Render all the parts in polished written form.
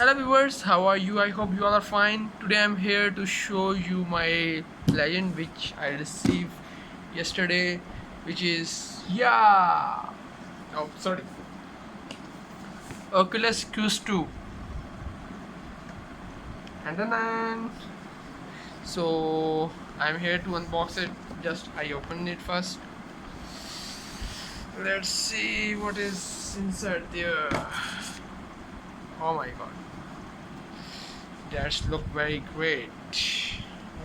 Hello viewers, how are you? I hope you all are fine. Today I'm here to show you my legend which I received yesterday, which is Oculus Quest 2. And then so I'm here to unbox it. Just I open it first. Let's see what is inside there. Oh my god. That's look very great.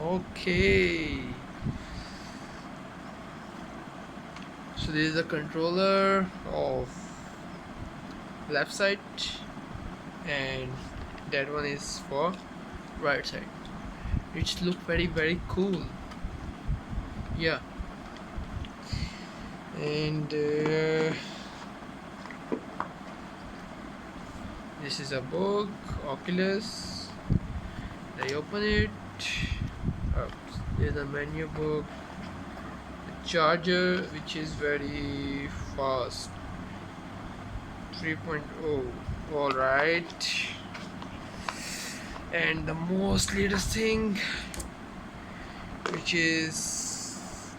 Okay. So this is the controller of left side and that one is for right side. It's look very cool. Yeah. And this is a book, Oculus. I open it. Oops. There's a menu book, a charger which is very fast, 3.0. All right. And the most latest thing, which is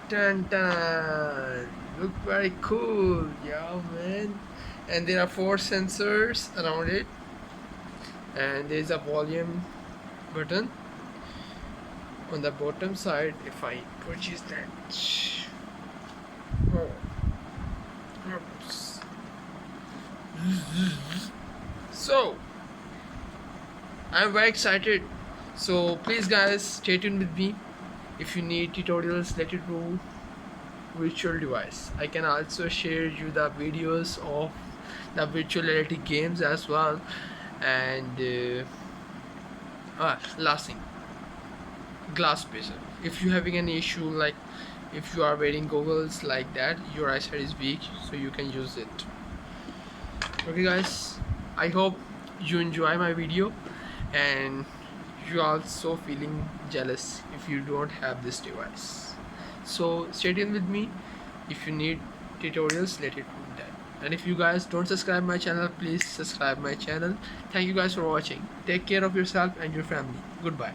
dun dun. Look very cool, yeah man. And there are 4 sensors around it, and there is a volume button on the bottom side. If I purchase that, oh, oops. So I'm very excited, so please guys stay tuned with me. If you need tutorials related to virtual device, I can also share you the videos of the virtual reality games as well. And last thing, glass spacer. If you having any issue, like if you are wearing goggles like that, your eyesight is weak, so you can use it. Okay guys, I hope you enjoy my video and you also feeling jealous if you don't have this device. So stay tuned with me. If you need tutorials related to that, and if you guys don't subscribe my channel, please subscribe my channel. Thank you guys for watching. Take care of yourself and your family. Goodbye.